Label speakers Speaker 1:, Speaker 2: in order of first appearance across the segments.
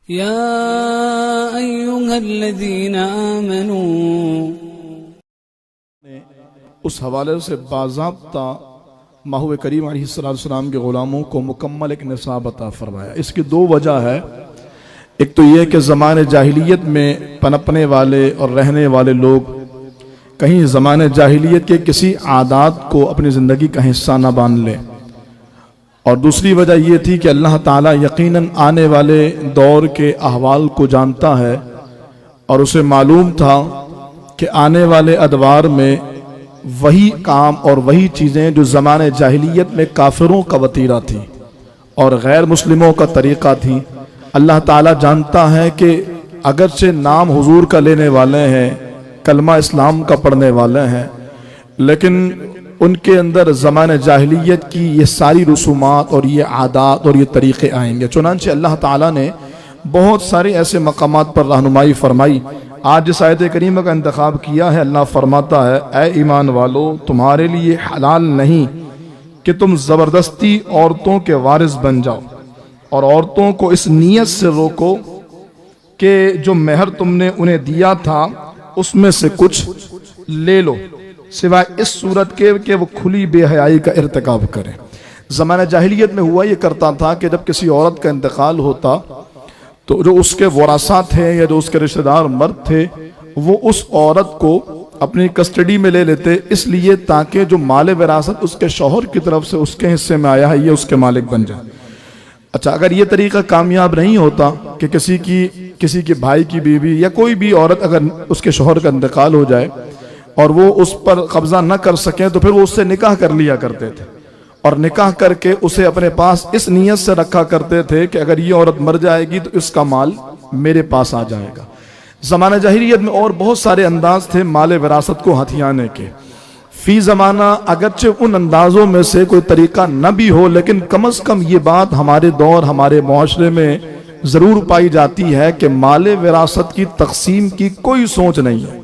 Speaker 1: يا أيها الذين آمنوا
Speaker 2: اس حوالے سے باضابطہ محبوب کریم علیہ السلام کے غلاموں کو مکمل ایک نصاب عطا فرمایا۔ اس کی دو وجہ ہے، ایک تو یہ کہ زمانے جاہلیت میں پنپنے والے اور رہنے والے لوگ کہیں زمانے جاہلیت کے کسی عادات کو اپنی زندگی کا حصہ نہ باندھ لیں، اور دوسری وجہ یہ تھی کہ اللہ تعالیٰ یقیناً آنے والے دور کے احوال کو جانتا ہے، اور اسے معلوم تھا کہ آنے والے ادوار میں وہی کام اور وہی چیزیں جو زمانے جاہلیت میں کافروں کا وتیرہ تھی اور غیر مسلموں کا طریقہ تھی، اللہ تعالیٰ جانتا ہے کہ اگرچہ نام حضور کا لینے والے ہیں، کلمہ اسلام کا پڑھنے والے ہیں، لیکن ان کے اندر زمانہ جاہلیت کی یہ ساری رسومات اور یہ عادات اور یہ طریقے آئیں گے۔ چنانچہ اللہ تعالیٰ نے بہت سارے ایسے مقامات پر رہنمائی فرمائی۔ آج جس آیت کریمہ کا انتخاب کیا ہے، اللہ فرماتا ہے، اے ایمان والو، تمہارے لیے حلال نہیں کہ تم زبردستی عورتوں کے وارث بن جاؤ، اور عورتوں کو اس نیت سے روکو کہ جو مہر تم نے انہیں دیا تھا اس میں سے کچھ لے لو، سوائے اس صورت کے کہ وہ کھلی بے حیائی کا ارتکاب کریں۔ زمانہ جاہلیت میں ہوا یہ کرتا تھا کہ جب کسی عورت کا انتقال ہوتا تو جو اس کے ورثاء تھے یا جو اس کے رشتہ دار مرد تھے، وہ اس عورت کو اپنی کسٹڈی میں لے لیتے، اس لیے تاکہ جو مال وراثت اس کے شوہر کی طرف سے اس کے حصے میں آیا ہے یہ اس کے مالک بن جائے۔ اچھا، اگر یہ طریقہ کامیاب نہیں ہوتا کہ کسی کے بھائی کی بیوی یا کوئی بھی عورت اگر اس کے شوہر کا انتقال ہو جائے اور وہ اس پر قبضہ نہ کر سکیں تو پھر وہ اس سے نکاح کر لیا کرتے تھے، اور نکاح کر کے اسے اپنے پاس اس نیت سے رکھا کرتے تھے کہ اگر یہ عورت مر جائے گی تو اس کا مال میرے پاس آ جائے گا۔ زمانہ جاہلیت میں اور بہت سارے انداز تھے مال وراثت کو ہتھیانے کے۔ فی زمانہ اگرچہ ان اندازوں میں سے کوئی طریقہ نہ بھی ہو، لیکن کم از کم یہ بات ہمارے دور ہمارے معاشرے میں ضرور پائی جاتی ہے کہ مال وراثت کی تقسیم کی کوئی سوچ نہیں ہے۔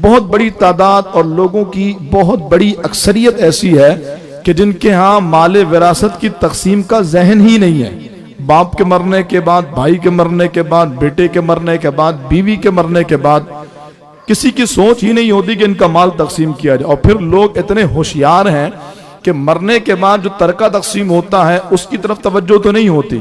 Speaker 2: بہت بڑی تعداد اور لوگوں کی بہت بڑی اکثریت ایسی ہے کہ جن کے ہاں مال وراثت کی تقسیم کا ذہن ہی نہیں ہے۔ باپ کے مرنے کے بعد، بھائی کے مرنے کے بعد، بیٹے کے مرنے کے بعد، بیوی کے مرنے کے بعد کسی کی سوچ ہی نہیں ہوتی کہ ان کا مال تقسیم کیا جائے۔ اور پھر لوگ اتنے ہوشیار ہیں کہ مرنے کے بعد جو ترکہ تقسیم ہوتا ہے اس کی طرف توجہ تو نہیں ہوتی،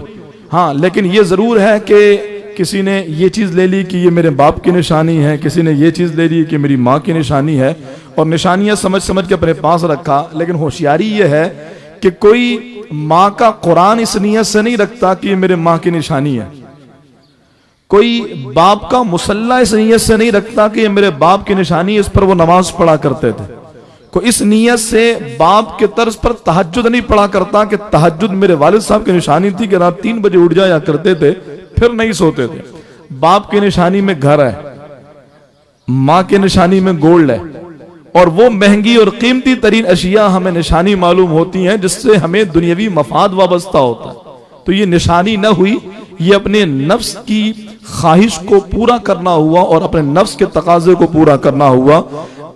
Speaker 2: ہاں لیکن یہ ضرور ہے کہ کسی نے یہ چیز لے لی کہ یہ میرے باپ کی نشانی ہے، کسی نے یہ چیز لے لی کہ میری ماں کی نشانی ہے، اور نشانیاں سمجھ کے اپنے پاس رکھا۔ لیکن ہوشیاری یہ ہے کہ کوئی ماں کا قرآن اس نیت سے نہیں رکھتا کہ یہ میرے ماں کی نشانی ہے، کوئی باپ کا مصلی اس نیت سے نہیں رکھتا کہ یہ میرے باپ کی نشانی ہے، اس پر وہ نماز پڑھا کرتے تھے۔ کوئی اس نیت سے باپ کے طرز پر تہجد نہیں پڑھا کرتا کہ تہجد میرے والد صاحب کی نشانی تھی کہ رات 3 بجے اٹھ جایا کرتے تھے پھر نہیں سوتے تھے۔ باپ کی نشانی میں گھر ہے، ماں کی نشانی میں گولڈ ہے، اور وہ مہنگی اور قیمتی ترین اشیاء ہمیں نشانی معلوم ہوتی ہیں جس سے ہمیں دنیاوی مفاد وابستہ ہوتا ہے۔ تو یہ نشانی نہ ہوئی، یہ اپنے نفس کی خواہش کو پورا کرنا ہوا اور اپنے نفس کے تقاضے کو پورا کرنا ہوا۔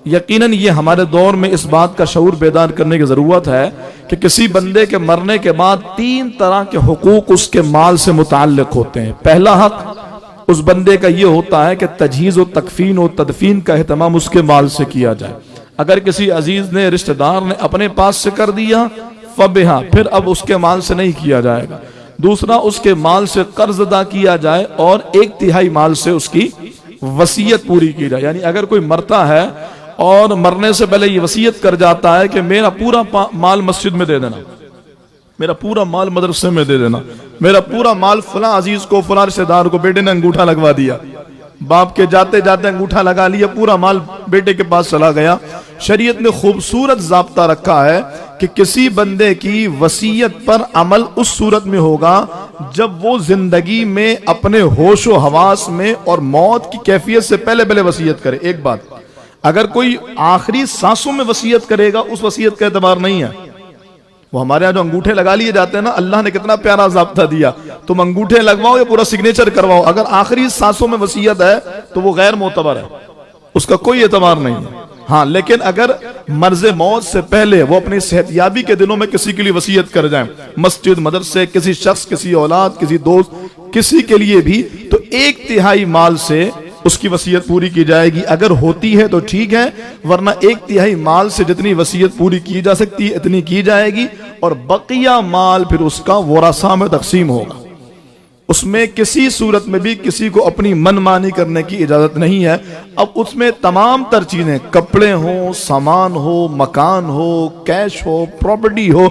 Speaker 2: یقیناً یہ ہمارے دور میں اس بات کا شعور بیدار کرنے کی ضرورت ہے کہ کسی بندے کے مرنے کے بعد 3 طرح کے حقوق اس کے مال سے متعلق ہوتے ہیں۔ پہلا حق اس بندے کا یہ ہوتا ہے کہ تجہیز و تکفین و تدفین کا اہتمام اس کے مال سے کیا جائے۔ اگر کسی عزیز نے، رشتہ دار نے اپنے پاس سے کر دیا فبہا، پھر اب اس کے مال سے نہیں کیا جائے گا۔ دوسرا، اس کے مال سے قرض ادا کیا جائے اور 1/3 مال سے اس کی وصیت پوری کی جائے۔ یعنی اگر کوئی مرتا ہے اور مرنے سے پہلے یہ وصیت کر جاتا ہے کہ میرا پورا مال مسجد میں دے دینا، میرا پورا مال مدرسے میں دے دینا، میرا پورا مال فلاں عزیز کو، فلاں رشتہ دار کو، بیٹے نے انگوٹھا لگوا دیا، باپ کے جاتے جاتے انگوٹھا لگا لیا، پورا مال بیٹے کے پاس چلا گیا۔ شریعت نے خوبصورت ضابطہ رکھا ہے کہ کسی بندے کی وصیت پر عمل اس صورت میں ہوگا جب وہ زندگی میں اپنے ہوش و حواس میں اور موت کی کیفیت سے پہلے وصیت کرے۔ ایک بات، اگر کوئی آخری سانسوں میں وصیت کرے گا اس وصیت کا اعتبار نہیں ہے۔ وہ ہمارے یہاں جو انگوٹھے لگا لیے جاتے ہیں نا، اللہ نے کتنا پیارا ضابطہ دیا، تم انگوٹھے لگواؤ یا پورا سگنیچر کرواؤ، اگر آخری سانسوں میں وصیت ہے تو وہ غیر معتبر ہے، اس کا کوئی اعتبار نہیں ہے۔ ہاں لیکن اگر مرض موت سے پہلے وہ اپنی صحت یابی کے دنوں میں کسی کے لیے وصیت کر جائیں، مسجد، مدرسے، کسی شخص، کسی اولاد، کسی دوست، کسی کے لیے بھی، تو 1/3 مال سے اس کی وصیت پوری کی جائے گی۔ اگر ہوتی ہے تو ٹھیک ہے، ورنہ 1/3 مال سے جتنی وصیت پوری کی جا سکتی ہے اتنی کی جائے گی، اور بقیہ مال پھر اس کا ورثاء میں تقسیم ہوگا۔ اس میں کسی صورت میں بھی کسی کو اپنی من مانی کرنے کی اجازت نہیں ہے۔ اب اس میں تمام تر چیزیں، کپڑے ہوں، سامان ہو، مکان ہو، کیش ہو، پراپرٹی ہو،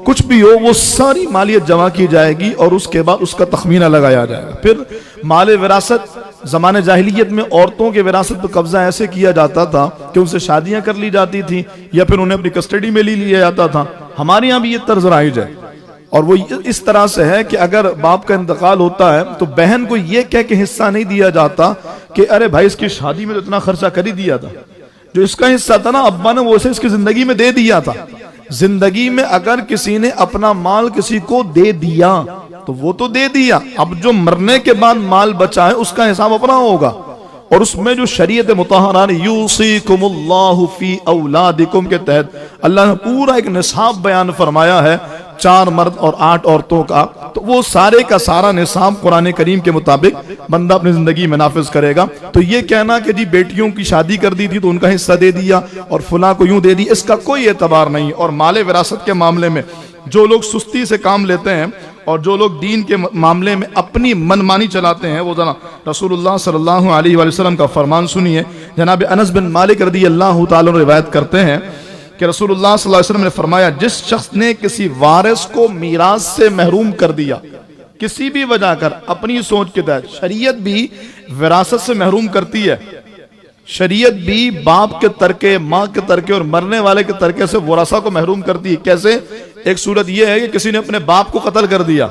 Speaker 2: کچھ بھی ہو، وہ ساری مالیت جمع کی جائے گی اور اس کے بعد اس کا تخمینہ لگایا جائے گا۔ پھر مال وراثت، زمانے جاہلیت میں عورتوں کے وراثت پر قبضہ ایسے کیا جاتا تھا کہ ان سے شادیاں کر لی جاتی تھی یا پھر انہیں اپنی کسٹڈی میں لیا جاتا تھا۔ ہمارے یہاں بھی یہ طرز رائج ہے، اور وہ اس طرح سے ہے کہ اگر باپ کا انتقال ہوتا ہے تو بہن کو یہ کہہ کے حصہ نہیں دیا جاتا کہ ارے بھائی اس کی شادی میں تو اتنا خرچہ کر ہی دیا تھا، جو اس کا حصہ تھا نا ابا نے وہ اسے اس کی زندگی میں دے دیا تھا۔ زندگی میں اگر کسی نے اپنا مال کسی کو دے دیا تو وہ تو دے دیا، اب جو مرنے کے بعد مال بچا ہے اس کا حساب اپنا ہوگا۔ اور اس میں جو شریعت مطہرہ نے یوصیکم اللہ فی اولادکم کے تحت اللہ نے پورا ایک نصاب بیان فرمایا ہے، 4 مرد اور 8 عورتوں کا، تو وہ سارے کا سارا نصاب قرآن کریم کے مطابق بندہ اپنی زندگی میں نافذ کرے گا۔ تو یہ کہنا کہ جی بیٹیوں کی شادی کر دی تھی تو ان کا حصہ دے دیا اور فلاں کو یوں دے دی، اس کا کوئی اعتبار نہیں۔ اور مال وراثت کے معاملے میں جو لوگ سستی سے کام لیتے ہیں اور جو لوگ دین کے معاملے میں اپنی منمانی چلاتے ہیں، وہ ذرا رسول اللہ صلی اللہ علیہ وآلہ وسلم کا فرمان سنیے۔ جناب انس بن مالک رضی اللہ تعالی عنہ روایت کرتے ہیں کہ رسول اللہ صلی اللہ علیہ وسلم نے فرمایا، جس شخص نے کسی وارث کو میراث سے محروم کر دیا کسی بھی وجہ کر، اپنی سوچ کے تحت، شریعت بھی وراثت سے محروم کرتی ہے، شریعت بھی باپ کے ترکے، ماں کے ترکے اور مرنے والے کے ترکے سے ورثہ کو محروم کرتی ہے۔ کیسے؟ ایک صورت یہ ہے کہ کسی نے اپنے باپ کو قتل کر دیا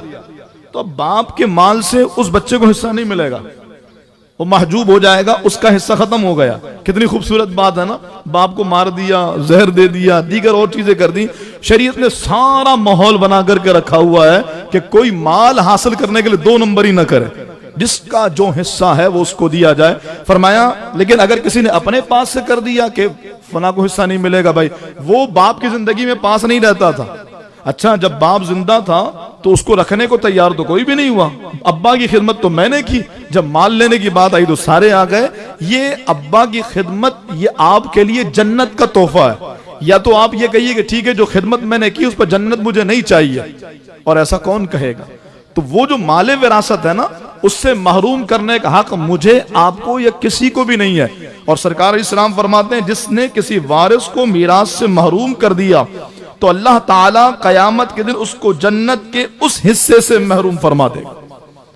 Speaker 2: تو باپ کے مال سے اس بچے کو حصہ نہیں ملے گا، وہ محجوب ہو جائے گا، اس کا حصہ ختم ہو گیا۔ کتنی خوبصورت بات ہے نا، باپ کو مار دیا، زہر دے دیا، دیگر اور چیزیں کر دی۔ شریعت نے سارا ماحول بنا کر کے رکھا ہوا ہے کہ کوئی مال حاصل کرنے کے لیے 2 نمبر ہی نہ کرے، جس کا جو حصہ ہے وہ اس کو دیا جائے۔ فرمایا لیکن اگر کسی نے اپنے پاس سے کر دیا کہ فلاں کو حصہ نہیں ملے گا، بھائی وہ باپ کی زندگی میں پاس نہیں رہتا تھا، اچھا جب باپ زندہ تھا تو اس کو رکھنے کو تیار تو کوئی بھی نہیں ہوا، ابا کی خدمت تو میں نے کی، جب مال لینے کی بات آئی تو سارے آ گئے۔ یہ ابا کی خدمت یہ آپ کے لیے جنت کا تحفہ ہے، یا تو آپ یہ کہیے کہ ٹھیک ہے جو خدمت میں نے کی اس پر جنت مجھے نہیں چاہیے، اور ایسا کون کہے گا؟ تو وہ جو مال وراثت ہے نا، اس سے محروم کرنے کا حق مجھے، آپ کو یا کسی کو بھی نہیں ہے۔ اور سرکار علیہ السلام فرماتے ہیں جس نے کسی وارث کو میراث سے محروم کر دیا تو اللہ تعالیٰ قیامت کے دن اس کو جنت کے اس حصے سے محروم فرما دے گا،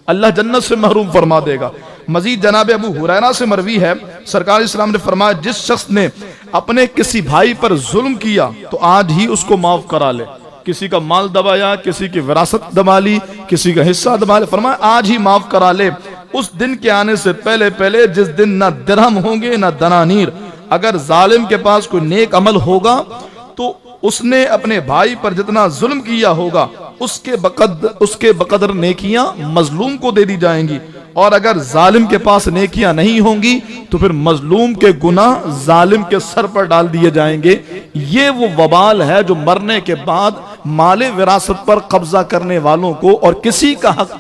Speaker 2: اللہ جنت سے محروم فرما دے گا۔ مزید جناب ابو ہریرہ سے مروی ہے، سرکار علیہ السلام نے فرمایا جس شخص نے اپنے کسی بھائی پر ظلم کیا تو آج ہی اس کو معاف کرا لے۔ کسی کا مال دبایا، کسی کی وراثت دبا لی، کسی کا حصہ دبا لے، فرمایا آج ہی معاف کرا لے، اس دن کے آنے سے پہلے پہلے جس دن نہ درہم ہوں گے نہ دنانیر۔ اگر ظالم کے پاس کوئی نیک عمل ہوگا تو اس نے اپنے بھائی پر جتنا ظلم کیا ہوگا اس کے بقدر نیکیاں مظلوم کو دے دی جائیں گی، اور اگر ظالم کے پاس نیکیاں نہیں ہوں گی تو پھر مظلوم کے گناہ ظالم کے سر پر ڈال دیے جائیں گے۔ یہ وہ وبال ہے جو مرنے کے بعد مال وراثت پر قبضہ کرنے والوں کو اور کسی کا حق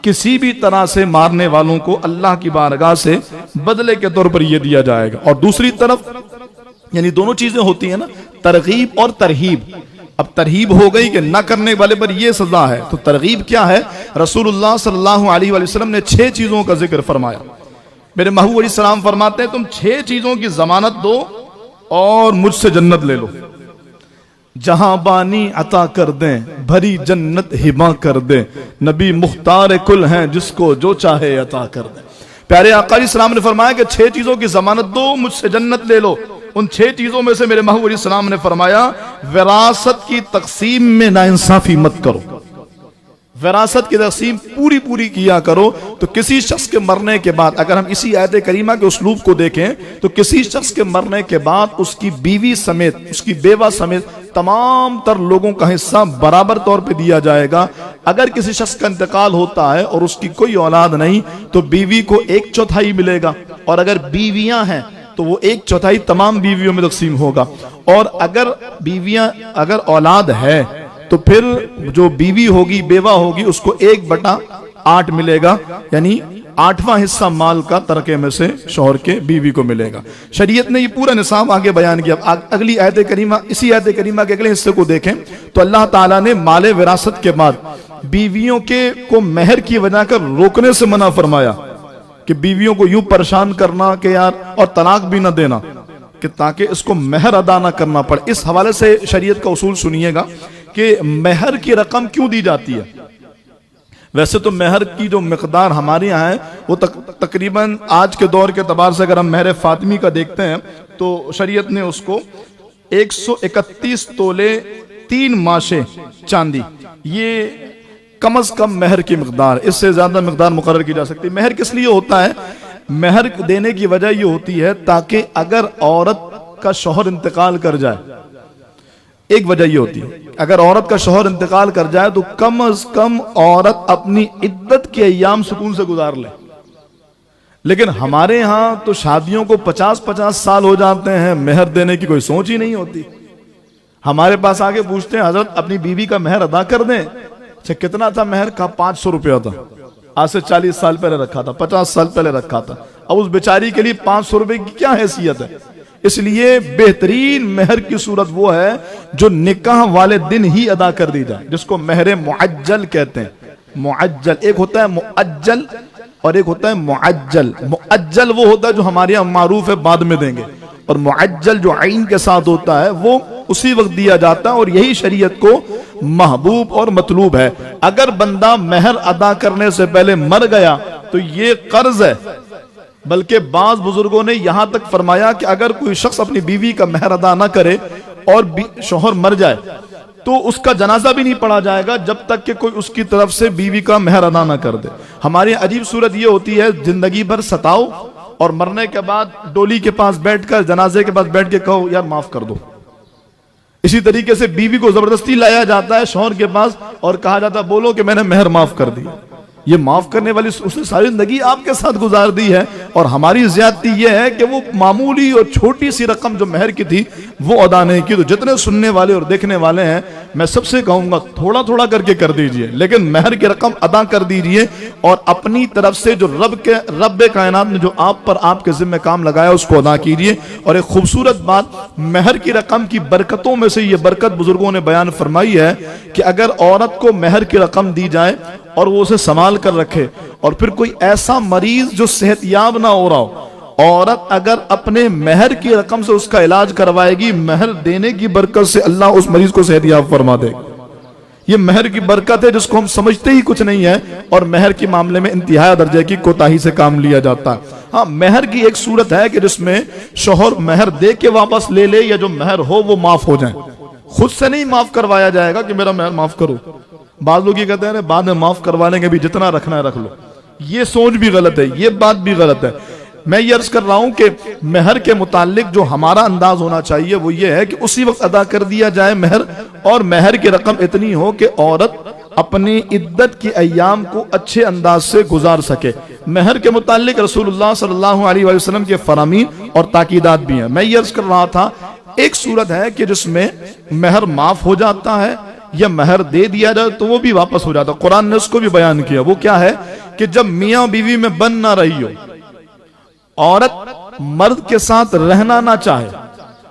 Speaker 2: کسی بھی طرح سے مارنے والوں کو اللہ کی بارگاہ سے بدلے کے طور پر یہ دیا جائے گا۔ اور دوسری طرف یعنی دونوں چیزیں ہوتی ہیں نا، ترغیب اور ترہیب۔ اب ترہیب ہو گئی کہ نہ کرنے والے پر یہ سزا ہے، تو ترغیب کیا ہے؟ رسول اللہ صلی اللہ علیہ وآلہ وسلم نے 6 چیزوں کا ذکر فرمایا۔ میرے محبوب علیہ السلام فرماتے ہیں تم 6 چیزوں کی ضمانت دو اور مجھ سے جنت لے لو۔ جہاں بانی عطا کر دیں، بھری جنت ہبا کر دیں، نبی مختار کل ہیں جس کو جو چاہے عطا کر دیں۔ پیارے آقا علیہ السلام نے فرمایا کہ 6 چیزوں کی ضمانت دو، مجھ سے جنت لے لو۔ ان 6 چیزوں میں سے میرے محبوب علیہ السلام نے فرمایا وراثت کی تقسیم میں ناانصافی مت کرو، وراثت کی تقسیم پوری کیا کرو۔ تو کسی شخص کے مرنے کے بعد اگر ہم اسی آیت کریمہ کے اسلوب کو دیکھیں تو کسی شخص کے مرنے کے بعد اس کی بیوی سمیت، اس کی بیوہ سمیت تمام تر لوگوں کا حصہ برابر طور پہ دیا جائے گا۔ اگر کسی شخص کا انتقال ہوتا ہے اور اس کی کوئی اولاد نہیں تو بیوی کو 1/4 ملے گا، اور اگر بیویاں ہیں تو وہ 1/4 تمام بیویوں میں تقسیم ہوگا. اور اگر اولاد ہے تو پھر جو بیوی ہوگی بیوہ ہوگی اس کو 1/8 ملے گا, یعنی 8واں حصہ مال کا ترکے میں سے شوہر کے بیوی کو ملے گا. شریعت نے یہ پورا نصاب آگے بیان کیا. اگلی آیت کریمہ, اسی آیت کریمہ کے اگلے حصے کو دیکھیں تو اللہ تعالیٰ نے مال وراثت کے بعد بیویوں کو مہر کی وجہ کر روکنے سے منع فرمایا کہ بیویوں کو یوں پریشان کرنا کہ یار, اور طلاق بھی نہ دینا کہ تاکہ اس کو مہر ادا نہ کرنا پڑے. اس حوالے سے شریعت کا اصول سنیے گا کہ مہر کی رقم کیوں دی جاتی ہے. ویسے تو مہر کی جو مقدار ہمارے یہاں ہے وہ تقریباً آج کے دور کے اعتبار سے اگر ہم مہر فاطمی کا دیکھتے ہیں تو شریعت نے اس کو 131 تولے 3 ماشے چاندی, یہ کم از کم مہر کی مقدار. اس سے زیادہ مقدار مقرر کی جا سکتی. مہر کس لیے ہوتا ہے؟ مہر دینے کی وجہ یہ ہوتی ہے تاکہ اگر عورت کا شوہر انتقال کر جائے, ایک وجہ یہ ہوتی ہے اگر عورت کا شوہر انتقال کر جائے تو کم از کم عورت اپنی عدت کے ایام سکون سے گزار لے. لیکن ہمارے ہاں تو شادیوں کو 50 سال ہو جاتے ہیں, مہر دینے کی کوئی سوچ ہی نہیں ہوتی. ہمارے پاس آگے پوچھتے ہیں حضرت اپنی بیوی کا مہر ادا کر دیں. اچھا کتنا تھا مہر کا؟ 500 روپیہ تھا. آج سے 40 سال پہلے رکھا تھا, 50 سال پہلے رکھا تھا. اب اس بیچاری کے لیے 500 روپے کی کیا حیثیت ہے؟ اس لیے بہترین مہر کی صورت وہ ہے جو نکاح والے دن ہی ادا کر دی جائے, جس کو مہر معجل کہتے ہیں. معجل ایک ہوتا ہے مؤجل اور ایک ہوتا ہے معجل. معجل وہ ہوتا ہے جو ہمارے یہاں معروف ہے بعد میں دیں گے, اور معجل جو عین کے ساتھ ہوتا ہے وہ اسی وقت دیا جاتا ہے, اور یہی شریعت کو محبوب اور مطلوب ہے. اگر بندہ مہر ادا کرنے سے پہلے مر گیا تو یہ قرض ہے. بلکہ بعض بزرگوں نے یہاں تک فرمایا کہ اگر کوئی شخص اپنی بیوی کا مہر ادا نہ کرے اور شوہر مر جائے تو اس کا جنازہ بھی نہیں پڑھا جائے گا جب تک کہ کوئی اس کی طرف سے بیوی کا مہر ادا نہ کر دے. ہماری عجیب صورت یہ ہوتی ہے زندگی بھر ستاؤ اور مرنے کے بعد ڈولی کے پاس بیٹھ کر, جنازے کے پاس بیٹھ کے کہو یار معاف کر دو. اسی طریقے سے بیوی کو زبردستی لایا جاتا ہے شوہر کے پاس اور کہا جاتا ہے بولو کہ میں نے مہر معاف کر دی. یہ معاف کرنے والی اس نے ساری زندگی آپ کے ساتھ گزار دی ہے, اور ہماری زیادتی یہ ہے کہ وہ معمولی اور چھوٹی سی رقم جو مہر کی تھی وہ ادا نہیں کی. تو جتنے سننے والے اور دیکھنے والے ہیں میں سب سے کہوں گا تھوڑا تھوڑا کر کے کر دیجئے, لیکن مہر کی رقم ادا کر دیجئے, اور اپنی طرف سے جو رب کائنات نے جو آپ پر آپ کے ذمہ کام لگایا اس کو ادا کیجئے. اور ایک خوبصورت بات مہر کی رقم کی برکتوں میں سے یہ برکت بزرگوں نے بیان فرمائی ہے کہ اگر عورت کو مہر کی رقم دی جائے اور وہ اسے سنبھال کر رکھے, اور پھر کوئی ایسا مریض جو صحت یاب نہ ہو رہا ہو, عورت اگر اپنے مہر کی رقم سے اس کا علاج کروائے گی, مہر دینے کی برکت سے اللہ اس مریض کو صحت یاب فرما دے. یہ مہر کی برکت ہے جس کو ہم سمجھتے ہی کچھ نہیں ہے, اور مہر کے معاملے میں انتہائی درجے کی کوتاہی سے کام لیا جاتا ہے. ہاں مہر کی ایک صورت ہے کہ جس میں شوہر مہر دے کے واپس لے لے, یا جو مہر ہو وہ معاف ہو جائیں. خود سے نہیں معاف کروایا جائے گا کہ میرا مہر معاف کرو. بعض لوگ یہ کہتے ہیں بعد میں معاف کروا لیں گے, بھی جتنا رکھنا ہے رکھ لو. یہ سوچ بھی غلط ہے, یہ بات بھی غلط ہے. میں یہ عرض کر رہا ہوں کہ مہر کے متعلق جو ہمارا انداز ہونا چاہیے وہ یہ ہے کہ اسی وقت ادا کر دیا جائے مہر, اور مہر کی رقم اتنی ہو کہ عورت اپنی عدت کی ایام کو اچھے انداز سے گزار سکے. مہر کے متعلق رسول اللہ صلی اللہ علیہ وسلم کے فرامین اور تاکیدات بھی ہیں. میں یہ عرض کر رہا تھا ایک صورت ہے کہ جس میں مہر معاف ہو جاتا ہے یا مہر دے دیا جائے تو وہ بھی واپس ہو جاتا. قرآن نے اس کو بھی بیان کیا. وہ کیا ہے کہ جب میاں بیوی میں بن نہ رہی ہو, عورت مرد کے ساتھ رہنا نہ چاہے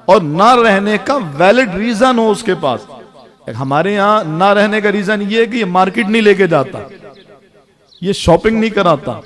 Speaker 2: اور نہ رہنے کا ویلڈ ریزن ہو اس کے پاس. ہمارے یہاں نہ رہنے کا ریزن یہ ہے کہ یہ مارکیٹ نہیں لے کے جاتا, یہ شاپنگ نہیں کراتا.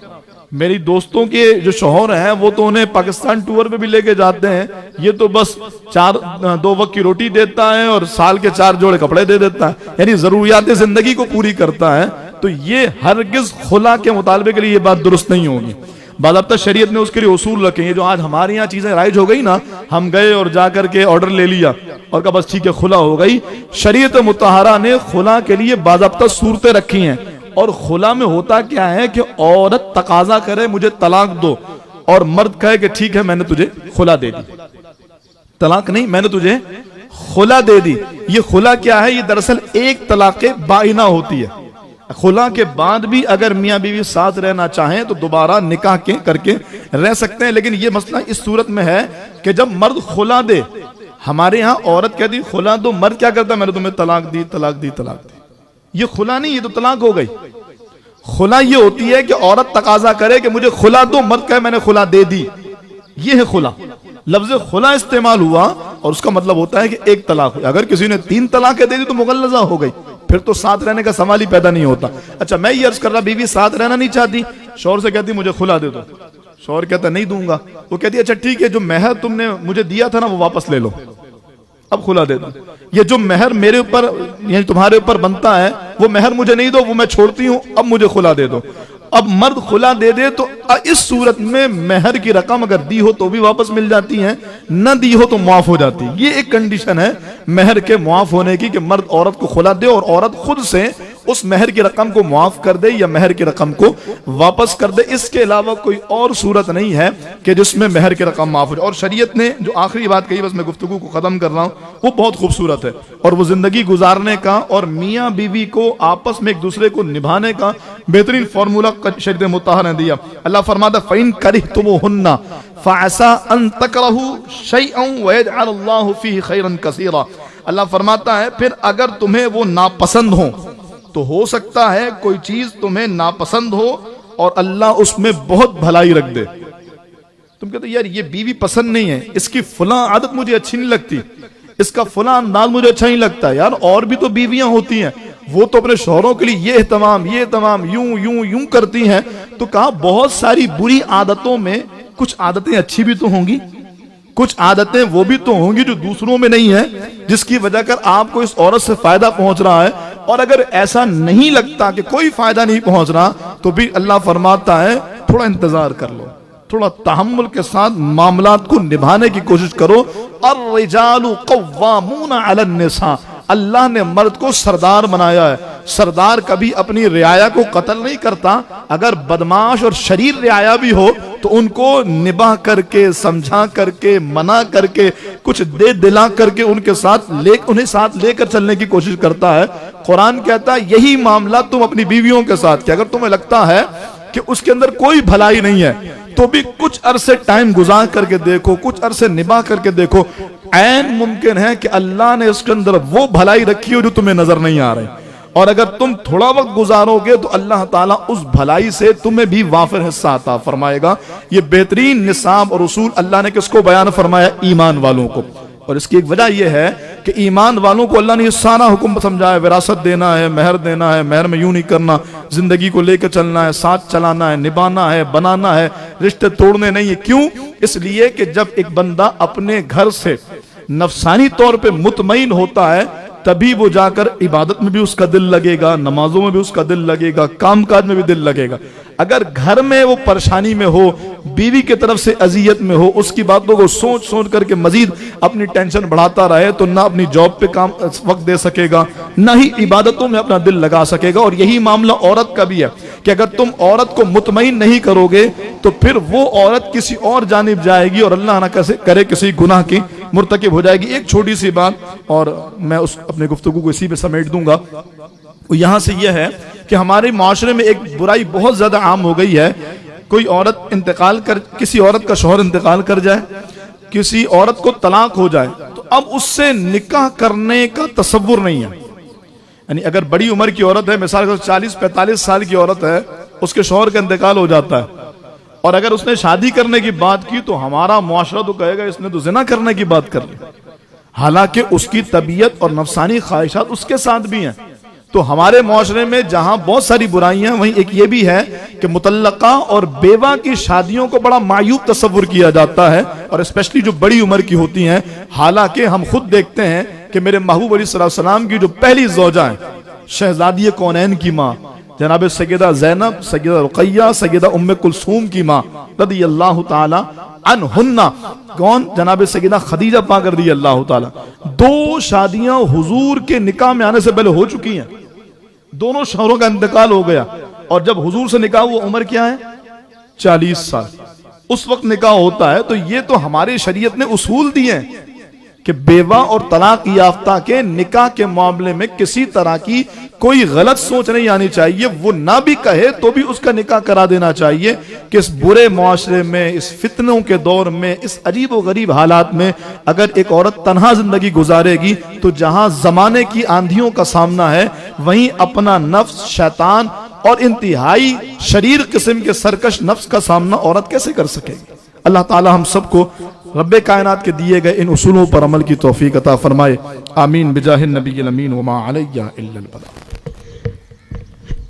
Speaker 2: میری دوستوں کے جو شوہر ہیں وہ تو انہیں پاکستان ٹور پہ بھی لے کے جاتے ہیں, یہ تو بس 2 وقت کی روٹی دیتا ہے اور سال کے 4 جوڑے کپڑے دے دیتا ہے, یعنی ضروریات زندگی کو پوری کرتا ہے. تو یہ ہرگز خلا کے مطالبے کے لیے یہ بات درست نہیں ہوگی. باضابطہ شریعت نے اس کے لیے اصول رکھے ہیں. جو آج ہمارے یہاں چیزیں رائج ہو گئی نا, ہم گئے اور جا کر کے آرڈر لے لیا اور کہا بس ٹھیک ہے خلا ہو گئی. شریعت مطہرہ نے خلا کے لیے باضابطہ صورتیں رکھی ہیں, اور خلا میں ہوتا کیا ہے کہ عورت تقاضا کرے مجھے طلاق دو, اور مرد کہے کہ ٹھیک ہے میں نے تجھے خلا دے دی. طلاق نہیں, میں نے تجھے خلا دے دی. یہ خلا کیا ہے؟ یہ دراصل ایک طلاق بائنہ ہوتی ہے. خلا کے بعد بھی اگر میاں بیوی ساتھ رہنا چاہیں تو دوبارہ نکاح کر کے رہ سکتے ہیں، لیکن یہ مسئلہ اس صورت میں ہے کہ جب مرد خلا دے، ہمارے ہاں عورت کہتی خلا دو، مرد کیا کرتا ہے میں نے تمہیں طلاق دی طلاق دی طلاق دی. یہ خلا نہیں، یہ تو طلاق ہو گئی. خلا یہ ہوتی ہے کہ عورت تقاضا کرے کہ مجھے خلا دو، مرد کہے میں نے خلا دے دی. یہ ہے خلا. لفظ خلا استعمال ہوا اور اس کا مطلب ہوتا ہے کہ ایک طلاق ہوئی. اگر کسی نے 3 طلاقیں دے دی تو مغلظہ ہو گئی، پھر تو ساتھ رہنے کا سوال ہی پیدا نہیں ہوتا. اچھا میں یہ عرض کر رہا بیوی ساتھ رہنا نہیں چاہتی، شوہر سے کہتی مجھے خلا دے دو، شوہر کہتا نہیں دوں گا. وہ کہتی اچھا ٹھیک ہے جو مہر تم نے مجھے دیا تھا نا وہ واپس لے لو، اب خلا دے دو. یہ جو مہر میرے اوپر یعنی تمہارے اوپر بنتا ہے وہ مہر مجھے نہیں دو، وہ میں چھوڑتی ہوں، اب مجھے خلا دے دو. اب مرد خلا دے دے تو اس صورت میں مہر کی رقم اگر دی ہو تو بھی واپس مل جاتی ہے، نہ دی ہو تو معاف ہو جاتی. یہ ایک کنڈیشن ہے مہر کے معاف ہونے کی کہ مرد عورت کو خلا دے اور عورت خود سے اس مہر کی رقم کو معاف کر دے یا مہر کی رقم کو واپس کر دے. اس کے علاوہ کوئی اور صورت نہیں ہے کہ جس میں مہر کی رقم معاف ہو جائے. اور شریعت نے جو آخری بات کہی، بس میں گفتگو کو ختم کر رہا ہوں، وہ بہت خوبصورت ہے اور وہ زندگی گزارنے کا اور میاں بیوی کو آپس میں ایک دوسرے کو نبھانے کا بہترین فارمولہ شریعت مطہرہ نے دیا. اللہ فرماتا فَإِن كَرِهْتُمُوهُنَّ فَعَسَىٰ أَن تَكْرَهُوا شَيْئًا وَيَجْعَلَ اللَّهُ فِيهِ خَيْرًا كَثِيرًا. اللہ فرماتا ہے پھر اگر تمہیں وہ ناپسند ہوں تو ہو سکتا ہے کوئی چیز تمہیں ناپسند ہو اور اللہ اس میں بہت بھلائی رکھ دے. تم کہتے یار یہ بیوی پسند نہیں ہے، اس کی فلاں عادت مجھے اچھی نہیں لگتی، اس کا فلاں انداز مجھے اچھا نہیں لگتا. یار اور بھی تو بیویاں ہوتی ہیں، وہ تو اپنے شوہروں کے لیے یہ اہتمام یوں کرتی ہیں. تو کہا بہت ساری بری عادتوں میں کچھ عادتیں اچھی بھی تو ہوں گی، کچھ عادتیں وہ بھی تو ہوں گی جو دوسروں میں نہیں ہیں، جس کی وجہ کر آپ کو اس عورت سے فائدہ پہنچ رہا ہے. اور اگر ایسا نہیں لگتا کہ کوئی فائدہ نہیں پہنچ رہا تو بھی اللہ فرماتا ہے تھوڑا انتظار کر لو، تھوڑا تحمل کے ساتھ معاملات کو نبھانے کی کوشش کرو. الرجال قوامون علی النساء. اللہ نے مرد کو سردار بنایا ہے. سردار کبھی اپنی رعایا کو قتل نہیں کرتا. اگر بدماش اور شریر رعایا بھی ہو تو ان کو نباہ کر کے، سمجھا کر کے، منع کر کے، کچھ دے دلا کر کے انہیں ساتھ لے کر چلنے کی کوشش کرتا ہے. قرآن کہتا ہے یہی معاملہ تم اپنی بیویوں کے ساتھ کہ اگر تمہیں لگتا ہے کہ اس کے اندر کوئی بھلائی نہیں ہے تو بھی کچھ عرصے ٹائم گزار کر کے دیکھو، کچھ عرصے نباہ کر کے دیکھو. عین ممکن ہے کہ اللہ نے اس کے اندر وہ بھلائی رکھی ہو جو تمہیں نظر نہیں آ رہی، اور اگر تم تھوڑا وقت گزارو گے تو اللہ تعالیٰ اس بھلائی سے تمہیں بھی وافر حصہ عطا فرمائے گا. یہ بہترین نصاب اور اصول اللہ نے کس کو بیان فرمایا؟ ایمان والوں کو. اور اس کی ایک وجہ یہ ہے کہ ایمان والوں کو اللہ نے یہ سارا حکم سمجھایا، وراثت دینا ہے، مہر دینا ہے، مہر میں یوں نہیں کرنا، زندگی کو لے کے چلنا ہے، ساتھ چلانا ہے، نبھانا ہے، بنانا ہے، رشتے توڑنے نہیں ہے. کیوں؟ اس لیے کہ جب ایک بندہ اپنے گھر سے نفسانی طور پہ مطمئن ہوتا ہے تبھی وہ جا کر عبادت میں بھی اس کا دل لگے گا، نمازوں میں بھی اس کا دل لگے گا، کام کاج میں بھی دل لگے گا. اگر گھر میں وہ پریشانی میں ہو، بیوی کی طرف سے اذیت میں ہو، اس کی باتوں کو سوچ کر کے مزید اپنی ٹینشن بڑھاتا رہے تو نہ اپنی جاب پہ کام وقت دے سکے گا، نہ ہی عبادتوں میں اپنا دل لگا سکے گا. اور یہی معاملہ عورت کا بھی ہے کہ اگر تم عورت کو مطمئن نہیں کرو گے تو پھر وہ عورت کسی اور جانب جائے گی اور اللہ نہ کرے کسی گناہ کی مرتکب ہو جائے گی. ایک چھوٹی سی بات اور میں اس اپنے گفتگو کو اسی پہ سمیٹ دوں گا. یہاں سے یہ ہے کہ ہمارے معاشرے میں ایک برائی بہت زیادہ عام ہو گئی ہے. کوئی عورت کسی عورت کا شوہر انتقال کر جائے، کسی عورت کو طلاق ہو جائے تو اب اس سے نکاح کرنے کا تصور نہیں ہے. یعنی اگر بڑی عمر کی عورت ہے، مثال 40-45 سال کی عورت ہے، اس کے شوہر کا انتقال ہو جاتا ہے اور اگر اس نے شادی کرنے کی بات کی تو ہمارا معاشرہ تو کہے گا اس نے تو زنا کرنے کی بات کر لی، حالانکہ اس کی طبیعت اور نفسانی خواہشات اس کے ساتھ بھی ہیں. تو ہمارے معاشرے میں جہاں بہت ساری برائیاں وہیں ایک یہ بھی ہے کہ مطلقہ اور بیوہ کی شادیوں کو بڑا معیوب تصور کیا جاتا ہے، اور اسپیشلی جو بڑی عمر کی ہوتی ہیں. حالانکہ ہم خود دیکھتے ہیں کہ میرے محبوب علیہ السلام کی جو پہلی زوجہ ہیں، شہزادی کونین کی ماں جناب سیدہ زینب، سیدہ رقیہ، سیدہ ام کلثوم کی ماں رضی اللہ تعالی عنہن، کون؟ جناب سیدہ خدیجہ پاک رضی اللہ تعالی. 2 شادیاں حضور کے نکاح میں آنے سے پہلے ہو چکی ہیں. دونوں شوہروں کا انتقال ہو گیا اور جب حضور سے نکاح ہوا عمر کیا ہے؟ 40 سال. اس وقت نکاح ہوتا ہے. تو یہ تو ہماری شریعت نے اصول دیے ہیں کہ بیوہ اور طلاق یافتہ کے نکاح کے معاملے میں کسی طرح کی کوئی غلط سوچ نہیں آنی چاہیے. وہ نہ بھی کہے تو بھی اس کا نکاح کرا دینا چاہیے کہ اس برے معاشرے میں، اس فتنوں کے دور میں، اس عجیب و غریب حالات میں اگر ایک عورت تنہا زندگی گزارے گی تو جہاں زمانے کی آندھیوں کا سامنا ہے، وہیں اپنا نفس، شیطان اور انتہائی شریر قسم کے سرکش نفس کا سامنا عورت کیسے کر سکے گی؟ اللہ تعالی ہم سب کو رب کائنات کے دیے گئے ان اصولوں پر عمل کی توفیق عطا فرمائے. آمین بجاہ النبی الامین وما علیہ الا البلاغ.